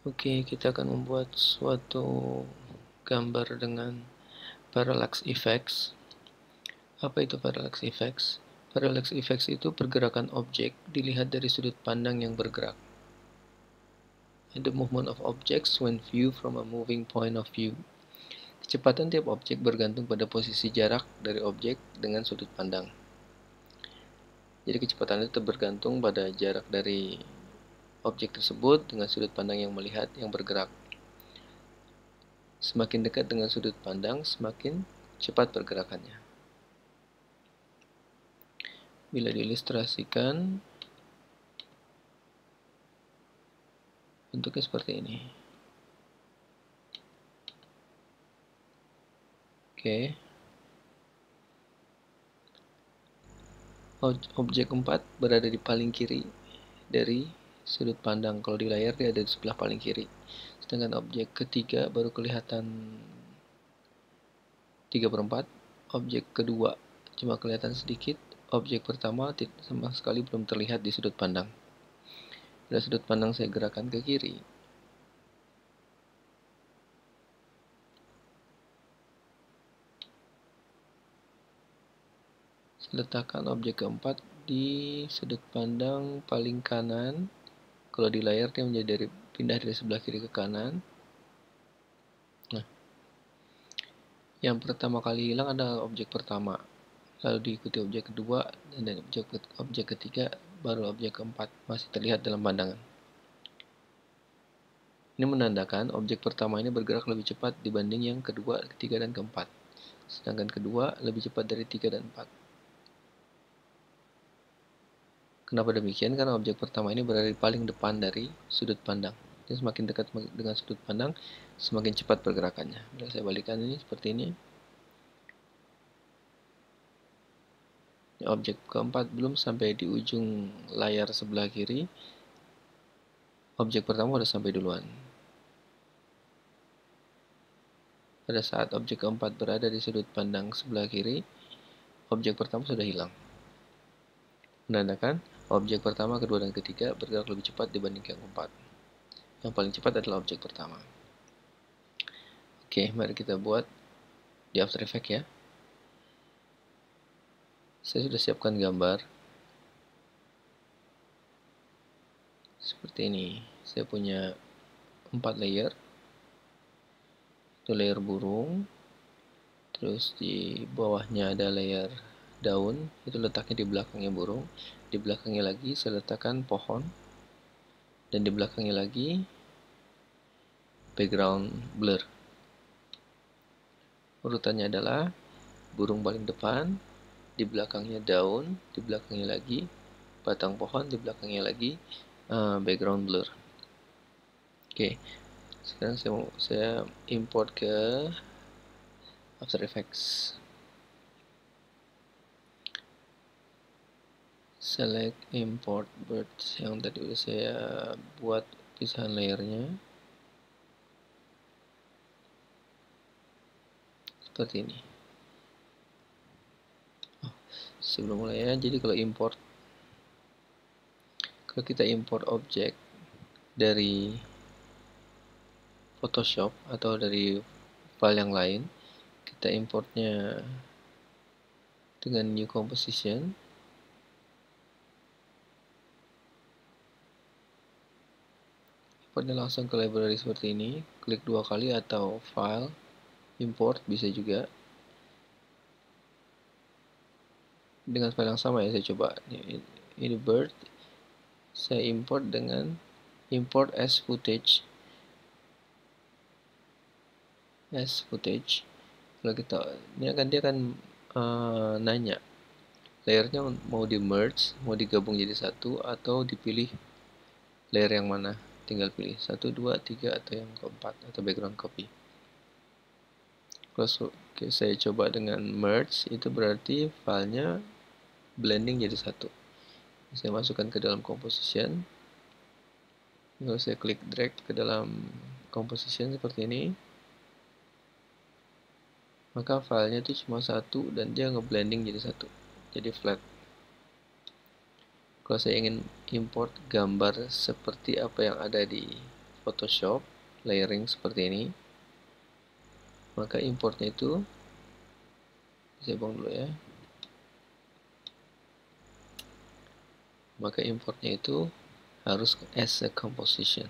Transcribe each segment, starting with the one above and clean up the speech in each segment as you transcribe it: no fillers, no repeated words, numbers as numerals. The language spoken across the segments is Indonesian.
Oke, kita akan membuat suatu gambar dengan parallax effects. Apa itu parallax effects? Parallax effects itu pergerakan objek dilihat dari sudut pandang yang bergerak. And the movement of objects when viewed from a moving point of view. Kecepatan tiap objek bergantung pada posisi jarak dari objek dengan sudut pandang. Jadi kecepatan itu bergantung pada jarak dari objek tersebut dengan sudut pandang yang melihat yang bergerak. Semakin dekat dengan sudut pandang, semakin cepat pergerakannya. Bila diilustrasikan, bentuknya seperti ini. Oke. Objek 4 berada di paling kiri dari sudut pandang. Kalau di layar dia ada di sebelah paling kiri. Sedangkan objek ketiga baru kelihatan 3/4. Objek kedua cuma kelihatan sedikit. Objek pertama sama sekali belum terlihat di sudut pandang. Bila sudut pandang saya gerakkan ke kiri, saya letakkan objek keempat di sudut pandang paling kanan. Kalau di layar dia menjadi pindah dari sebelah kiri ke kanan. Nah, yang pertama kali hilang adalah objek pertama, lalu diikuti objek kedua, dan objek ketiga, baru objek keempat masih terlihat dalam pandangan. Ini menandakan objek pertama ini bergerak lebih cepat dibanding yang kedua, ketiga, dan keempat. Sedangkan kedua lebih cepat dari 3 dan 4. Kenapa demikian? Karena objek pertama ini berada di paling depan dari sudut pandang. Jadi semakin dekat dengan sudut pandang, semakin cepat pergerakannya. Bila saya balikkan ini seperti ini. Objek keempat belum sampai di ujung layar sebelah kiri. Objek pertama sudah sampai duluan. Pada saat objek keempat berada di sudut pandang sebelah kiri, objek pertama sudah hilang. Menandakan objek pertama, kedua, dan ketiga bergerak lebih cepat dibanding yang keempat. Yang paling cepat adalah objek pertama. Oke, mari kita buat di After Effects ya. Saya sudah siapkan gambar seperti ini. Saya punya 4 layer. Itu layer burung, terus di bawahnya ada layer daun, itu letaknya di belakangnya burung. Di belakangnya lagi saya letakkan pohon, dan di belakangnya lagi background blur. Urutannya adalah burung paling depan, di belakangnya daun, di belakangnya lagi batang pohon, di belakangnya lagi background blur. Oke, sekarang saya import ke After Effects. Select import birds yang tadi udah saya buat pisahan layernya seperti ini. Sebelum mulai ya, jadi kalau kita import objek dari Photoshop atau dari file yang lain, kita importnya dengan new composition. Importnya langsung ke library seperti ini, klik 2 kali atau file, import bisa juga. Dengan file yang sama ya, saya coba ini bird, saya import dengan import as footage. Kalau kita ini dia akan nanya layernya mau di merge, mau digabung jadi satu, atau dipilih layer yang mana. Tinggal pilih 1, 2, 3 atau yang keempat, atau background copy. Kalau saya coba dengan merge, itu berarti filenya blending jadi satu. Saya masukkan ke dalam composition, lalu saya klik drag ke dalam composition seperti ini, maka filenya itu cuma satu dan dia ngeblending jadi satu, jadi flat. Kalau saya ingin import gambar seperti apa yang ada di Photoshop layering seperti ini, maka importnya itu saya buang dulu ya. Maka importnya itu harus as a composition.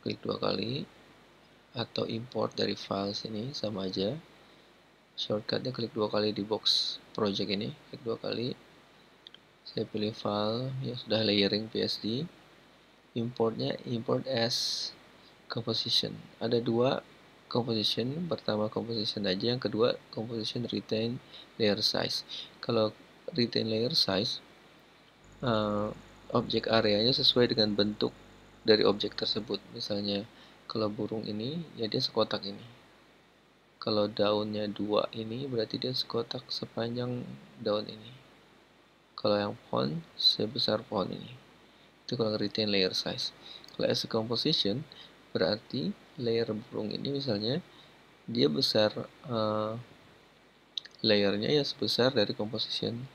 Klik 2 kali, atau import dari file sini sama aja. Shortcutnya klik 2 kali di box project ini, klik 2 kali. Saya pilih file yang sudah layering PSD. Importnya import as composition. Ada 2 composition, pertama composition aja, yang kedua composition retain layer size. Kalau retain layer size, objek areanya sesuai dengan bentuk dari objek tersebut. Misalnya kalau burung ini ya dia sekotak ini, kalau daunnya 2 ini berarti dia sekotak sepanjang daun ini, kalau yang pohon sebesar pohon ini. Itu kalau retain layer size. Kalau as a composition berarti layer burung ini misalnya dia besar, layernya ya sebesar dari composition.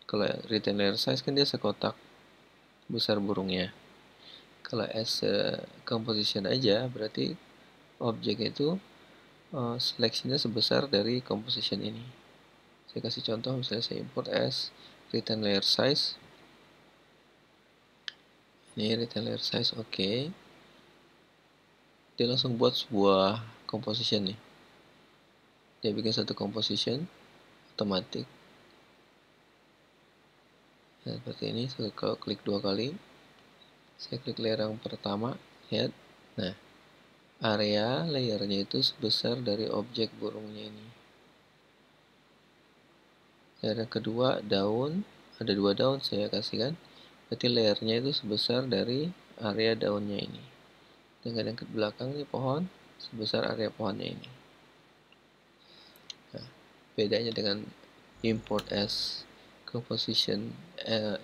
Kalau retain layer size kan dia sekotak besar burungnya. Kalau as a composition aja berarti objek itu seleksinya sebesar dari composition ini. Saya kasih contoh, misalnya saya import as retain layer size. Ini retain layer size, oke. Dia langsung buat sebuah composition nih. Dia bikin satu composition otomatis. Nah, seperti ini. Saya klik 2 kali. Saya klik layer yang pertama, head. Nah, area layernya itu sebesar dari objek burungnya ini. Layer yang kedua, daun. Ada 2 daun saya kasihkan. Berarti layernya itu sebesar dari area daunnya ini. Dengan yang ke belakang ini pohon, sebesar area pohonnya ini. Nah, bedanya dengan import as composition,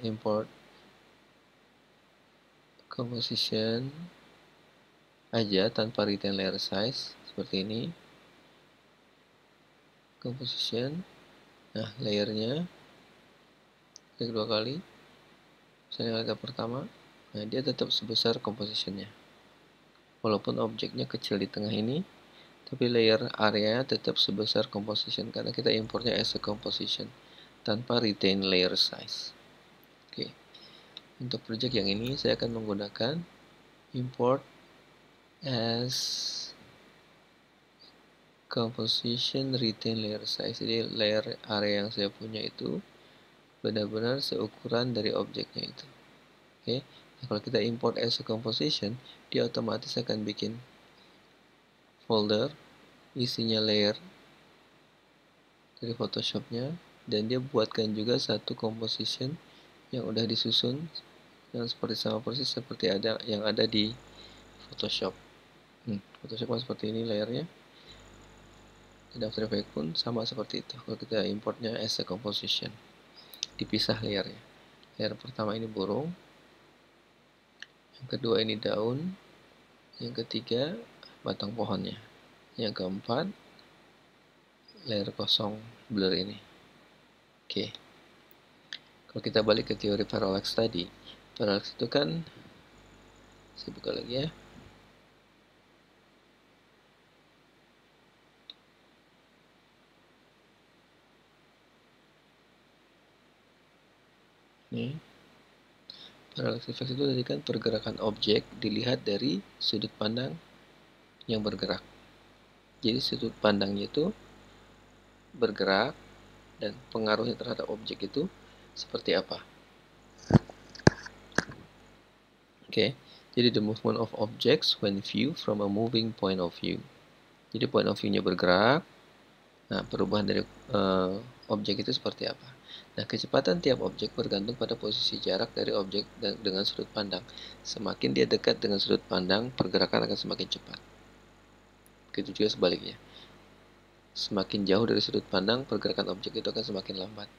import composition aja tanpa retain layer size seperti ini. Composition, nah layernya klik 2 kali. Misalnya layer pertama, nah dia tetap sebesar compositionnya. Walaupun objeknya kecil di tengah ini, tapi layer area tetap sebesar composition karena kita importnya as a composition tanpa retain layer size. Oke. Untuk project yang ini saya akan menggunakan import as composition retain layer size. Jadi layer area yang saya punya itu benar-benar seukuran dari objeknya itu. Oke. Nah, kalau kita import as a composition, dia otomatis akan bikin folder isinya layer dari Photoshopnya, dan dia buatkan juga satu composition yang udah disusun yang seperti sama persis seperti yang ada di Photoshop. Photoshop kan seperti ini layernya. Di After Effects pun sama seperti itu. Kalau kita importnya as a composition, dipisah layernya. Layer pertama ini burung, yang kedua ini daun, yang ketiga batang pohonnya, yang keempat layer kosong blur ini. Oke. Kalau kita balik ke teori parallax tadi, parallax itu kan, saya buka lagi ya. Ini parallax effect itu tadi kan pergerakan objek dilihat dari sudut pandang yang bergerak. Jadi sudut pandangnya itu bergerak dan pengaruhnya terhadap objek itu seperti apa. Oke, jadi the movement of objects when viewed from a moving point of view. Jadi point of view-nya bergerak. Nah, perubahan dari objek itu seperti apa? Nah, kecepatan tiap objek bergantung pada posisi jarak dari objek dengan sudut pandang. Semakin dia dekat dengan sudut pandang, pergerakan akan semakin cepat. Begitu juga sebaliknya. Semakin jauh dari sudut pandang, pergerakan objek itu akan semakin lambat.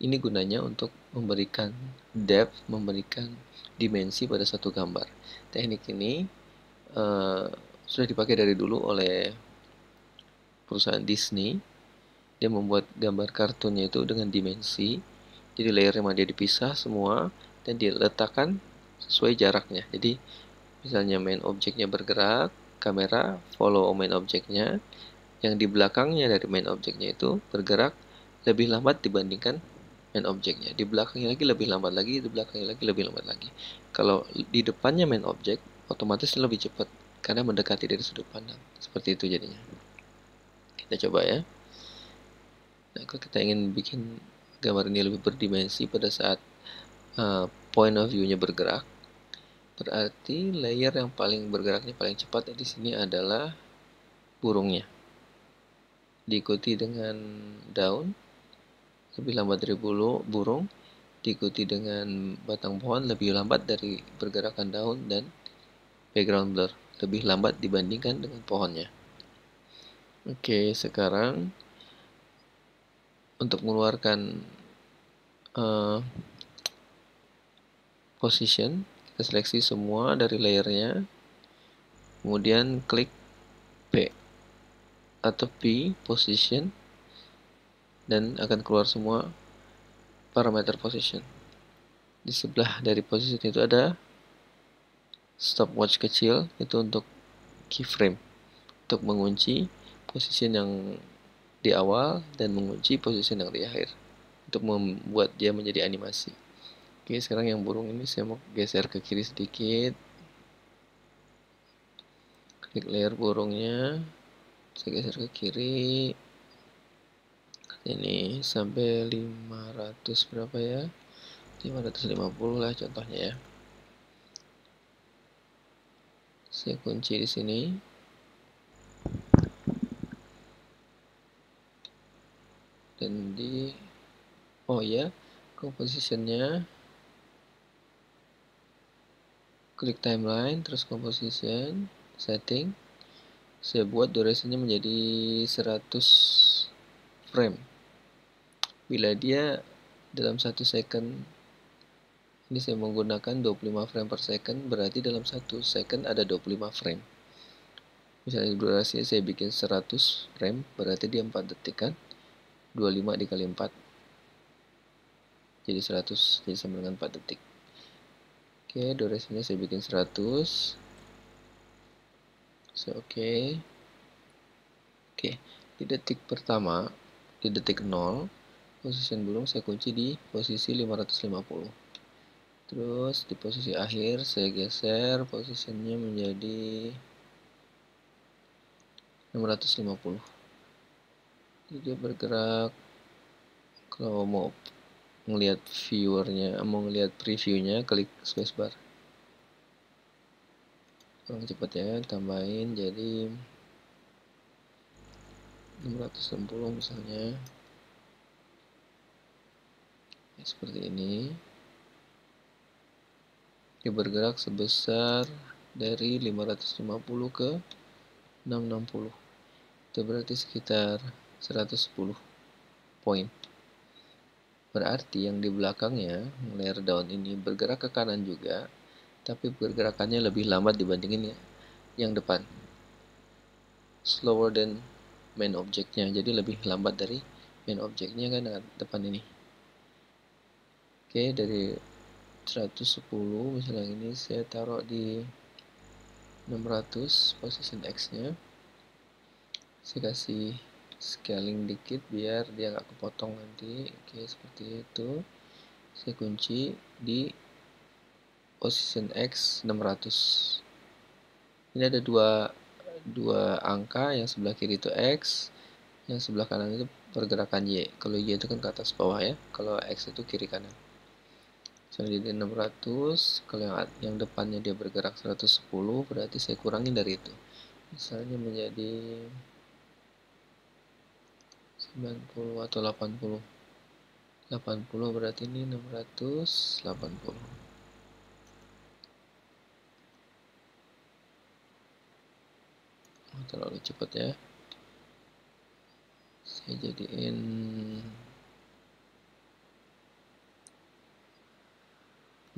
Ini gunanya untuk memberikan depth, memberikan dimensi pada satu gambar. Teknik ini sudah dipakai dari dulu oleh perusahaan Disney. Dia membuat gambar kartunnya itu dengan dimensi. Jadi layernya dia dipisah semua dan diletakkan sesuai jaraknya. Jadi misalnya main objeknya bergerak, kamera follow main objeknya, yang di belakangnya dari main objeknya itu bergerak lebih lambat dibandingkan main objeknya. Di belakangnya lagi lebih lambat lagi, di belakangnya lagi lebih lambat lagi. Kalau di depannya main objek, otomatis lebih cepat karena mendekati dari sudut pandang. Seperti itu jadinya. Kita coba ya. Nah, kalau kita ingin bikin gambar ini lebih berdimensi pada saat point of view-nya bergerak, berarti layer yang paling bergeraknya paling cepat di sini adalah burungnya. Diikuti dengan daun, lebih lambat dari burung, diikuti dengan batang pohon, lebih lambat dari pergerakan daun, dan background blur, lebih lambat dibandingkan dengan pohonnya. Oke, sekarang untuk mengeluarkan position, kita seleksi semua dari layernya, kemudian klik P atau P position, dan akan keluar semua parameter position. Di sebelah dari position itu ada stopwatch kecil, itu untuk keyframe, untuk mengunci position yang di awal dan mengunci position yang di akhir, untuk membuat dia menjadi animasi. Oke, sekarang yang burung ini saya mau geser ke kiri sedikit. Klik layer burungnya, saya geser ke kiri. Ini sampai 500 berapa ya? 550 lah contohnya ya. Saya kunci di sini. Dan di compositionnya, klik timeline, terus composition, setting. Saya buat durasinya menjadi 100 frame. Bila dia dalam 1 second, ini saya menggunakan 25 frame per second, berarti dalam 1 second ada 25 frame. Misalnya durasinya saya bikin 100 frame, berarti dia 4 detik kan? 25 dikali 4 jadi 100, jadi sama dengan 4 detik. Oke, durasinya saya bikin 100. Oke, di detik pertama, di detik 0, position burung saya kunci di posisi 550. Terus di posisi akhir saya geser posisinya menjadi 650. Jadi dia bergerak. Kalau mau ngelihat viewernya, mau ngelihat previewnya, klik spacebar. Kurang cepat ya, tambahin jadi 660 misalnya. Ya, seperti ini. Dia bergerak sebesar dari 550 ke 660. Itu berarti sekitar 110 poin. Berarti yang di belakangnya, layer daun ini bergerak ke kanan juga, tapi pergerakannya lebih lambat dibandingin yang depan. Slower than main objeknya, jadi lebih lambat dari main objeknya kan dengan depan ini. Oke, dari 110 misalnya ini saya taruh di 600 position X nya. Saya kasih scaling dikit biar dia nggak kepotong nanti. Oke, seperti itu. Saya kunci di position X 600. Ini ada dua angka, yang sebelah kiri itu X, yang sebelah kanan itu pergerakan Y. Kalau Y itu kan ke atas bawah ya, kalau X itu kiri kanan. Misalnya di 600, kalau yang depannya dia bergerak 110, berarti saya kurangin dari itu. Misalnya menjadi 90 atau 80. 80 berarti ini 680. Terlalu cepat ya. Saya jadiin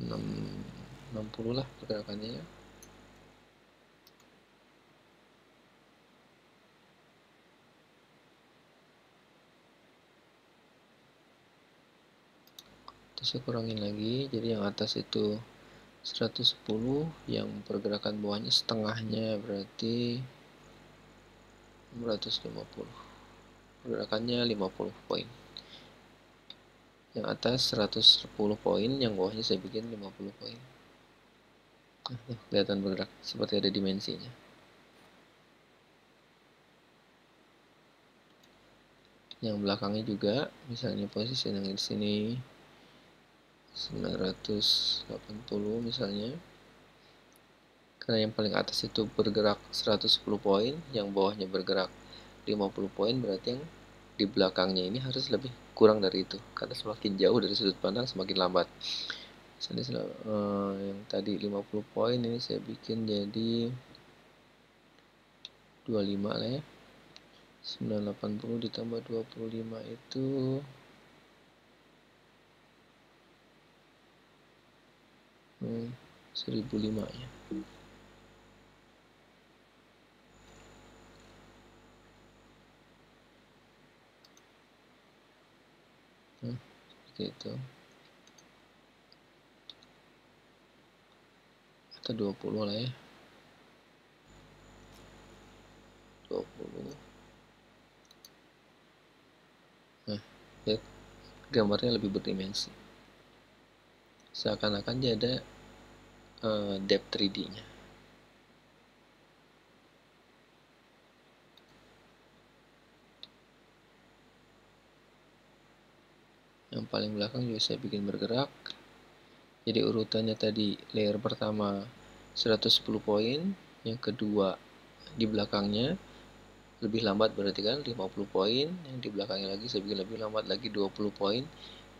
60 lah pergerakannya ya. Terus saya kurangin lagi, jadi yang atas itu 110 yang pergerakan bawahnya setengahnya, berarti 650. Pergerakannya 50 poin. Yang atas 110 poin, yang bawahnya saya bikin 50 poin. Nah, kelihatan bergerak seperti ada dimensinya. Yang belakangnya juga, misalnya posisi yang di sini 980 misalnya. Karena yang paling atas itu bergerak 110 poin, yang bawahnya bergerak 50 poin, berarti yang di belakangnya ini harus lebih kurang dari itu. Karena semakin jauh dari sudut pandang semakin lambat. Misalnya yang tadi 50 poin, ini saya bikin jadi 25 lah ya. 980 ditambah 25 itu 1005 ya. Seperti itu. Atau 20 lah ya. 20. Nah, lihat gambarnya lebih berdimensi. Seakan-akan dia ada depth 3D-nya. Yang paling belakang juga saya bikin bergerak. Jadi urutannya tadi layer pertama 110 poin, yang kedua di belakangnya lebih lambat berarti kan 50 poin, yang di belakangnya lagi saya bikin lebih lambat lagi 20 poin,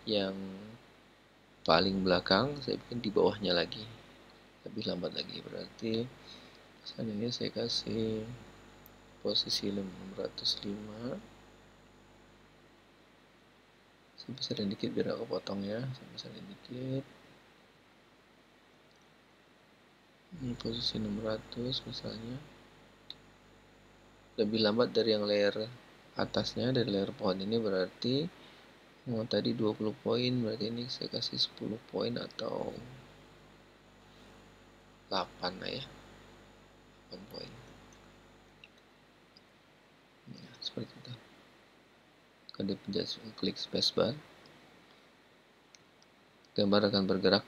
yang paling belakang saya bikin di bawahnya lagi lebih lambat lagi, berarti saat ini saya kasih posisi 605. Saya besarin dikit biar aku potong ya, saya besarin dikit. Ini posisi 600 misalnya, lebih lambat dari yang layer atasnya, dari layer pohon ini, berarti tadi 20 poin, berarti ini saya kasih 10 poin atau 8 lah ya, 8 poin. Nah, seperti itu. Kode pencet klik spacebar, gambar akan bergerak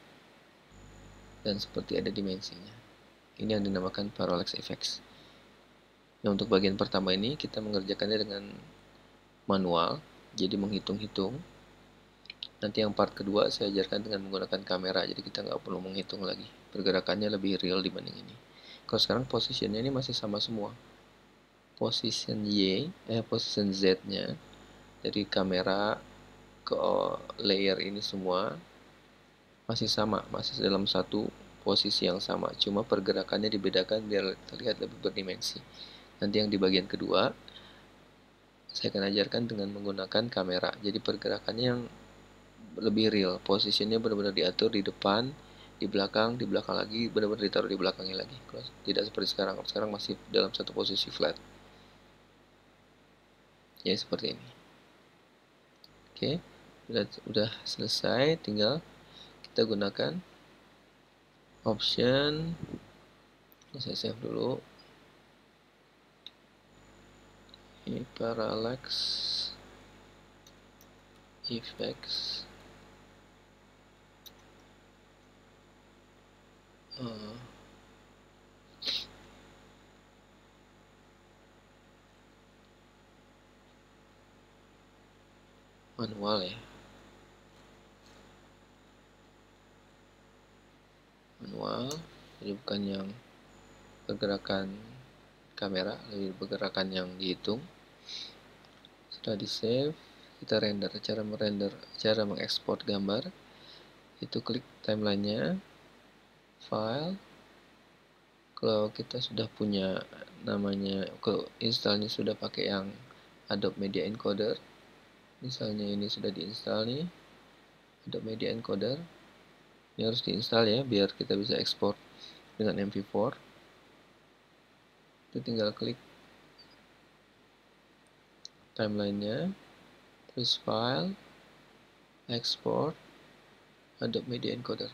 dan seperti ada dimensinya. Ini yang dinamakan parallax effects. Nah, untuk bagian pertama ini kita mengerjakannya dengan manual, jadi menghitung-hitung. Nanti yang part kedua saya ajarkan dengan menggunakan kamera, jadi kita nggak perlu menghitung lagi. Pergerakannya lebih real dibanding ini. Kalau sekarang posisinya ini masih sama semua. Position position Z-nya dari kamera ke layer ini semua masih sama, masih dalam satu posisi yang sama. Cuma pergerakannya dibedakan biar terlihat lebih berdimensi. Nanti yang di bagian kedua saya akan ajarkan dengan menggunakan kamera. Jadi pergerakannya yang lebih real, posisinya benar-benar diatur di depan, di belakang lagi, benar-benar ditaruh di belakangnya lagi. Tidak seperti sekarang. Sekarang masih dalam satu posisi flat. Ya seperti ini. Oke, udah selesai, tinggal kita gunakan option. Saya save dulu. Ini parallax effects. Manual ya, manual, jadi bukan yang pergerakan kamera, lebih pergerakan yang dihitung. Setelah di save, kita render. Cara mengekspor gambar itu klik timelinenya, file. Kalau kita sudah punya namanya, kalau installnya sudah pakai yang Adobe Media Encoder, misalnya ini sudah diinstal nih, Adobe Media Encoder, ini harus diinstal ya biar kita bisa ekspor dengan MP4. Itu tinggal klik timelinenya, terus file, export, Adobe Media Encoder.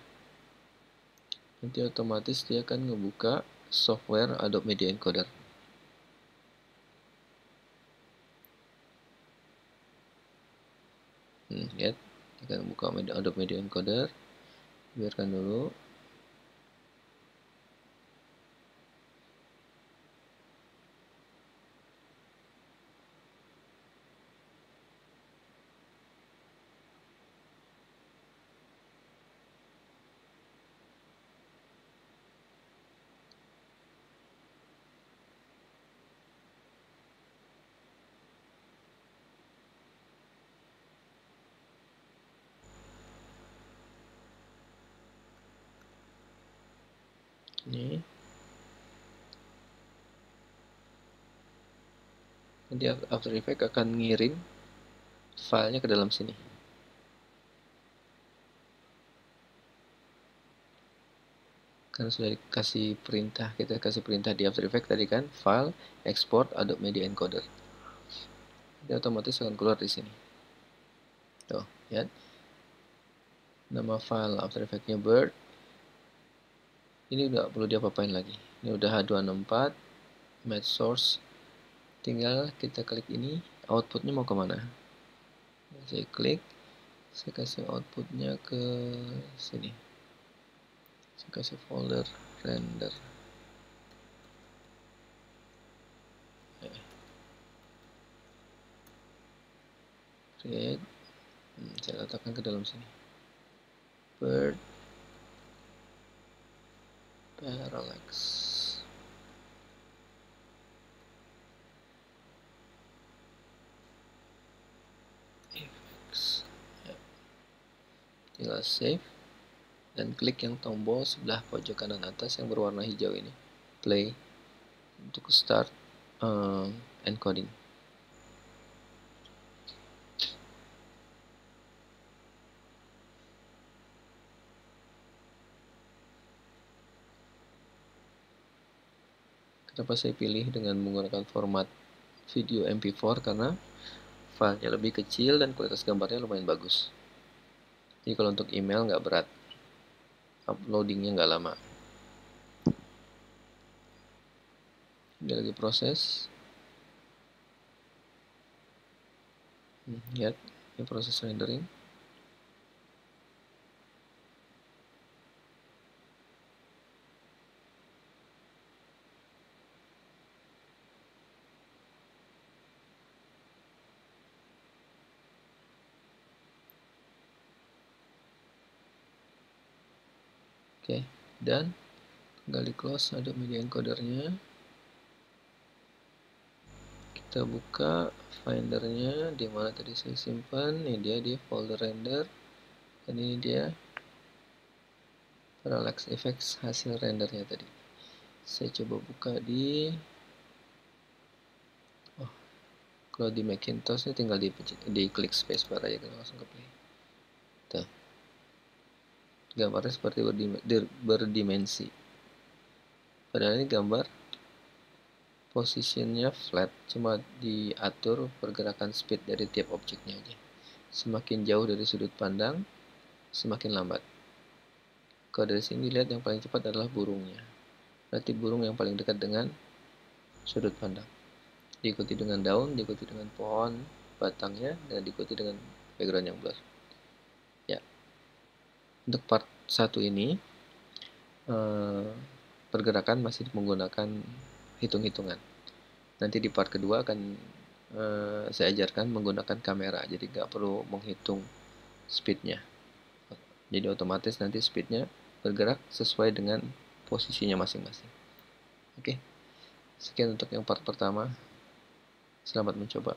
nanti otomatis dia akan ngebuka software Adobe Media Encoder. Lihat, kita akan buka Adobe Media Encoder. Biarkan dulu. Ini nanti After Effects akan ngirim filenya ke dalam sini. Kan sudah dikasih perintah, kita kasih perintah di After Effects tadi kan, file export Adobe Media Encoder. Dia otomatis akan keluar di sini. Tuh, lihat. Nama file After Effects-nya Bird. Ini nggak perlu diapa-apain lagi. Ini udah H264 match source. Tinggal kita klik ini, outputnya mau kemana? Saya klik, saya kasih outputnya ke sini. Saya kasih folder render. Create, saya letakkan ke dalam sini. Bird parallax. Tinggal save dan klik yang tombol sebelah pojok kanan atas yang berwarna hijau ini, play, untuk start encoding. Kenapa saya pilih dengan menggunakan format video MP4? Karena filenya lebih kecil dan kualitas gambarnya lumayan bagus. Jadi kalau untuk email nggak berat, uploadingnya nggak lama. Dia lagi proses. Lihat, ini proses rendering. Oke, dan tinggal di close Adobe Media Encoder-nya. Kita buka findernya, di mana tadi saya simpan. Ini dia di folder render, dan ini dia parallax effects hasil rendernya tadi. Saya coba buka di kalau di Macintosh ini tinggal di klik spacebar aja, langsung ke play. Tuh, gambarnya seperti berdimensi. Padahal ini gambar posisinya flat, cuma diatur pergerakan speed dari tiap objeknya aja. Semakin jauh dari sudut pandang, semakin lambat. Kalau dari sini lihat yang paling cepat adalah burungnya. Berarti burung yang paling dekat dengan sudut pandang. Diikuti dengan daun, diikuti dengan pohon batangnya, dan diikuti dengan background yang blur. Ya, untuk part 1 ini pergerakan masih menggunakan hitung-hitungan. Nanti di part kedua akan saya ajarkan menggunakan kamera, jadi nggak perlu menghitung speednya. Jadi otomatis nanti speednya bergerak sesuai dengan posisinya masing-masing. Oke, sekian untuk yang part pertama. Selamat mencoba.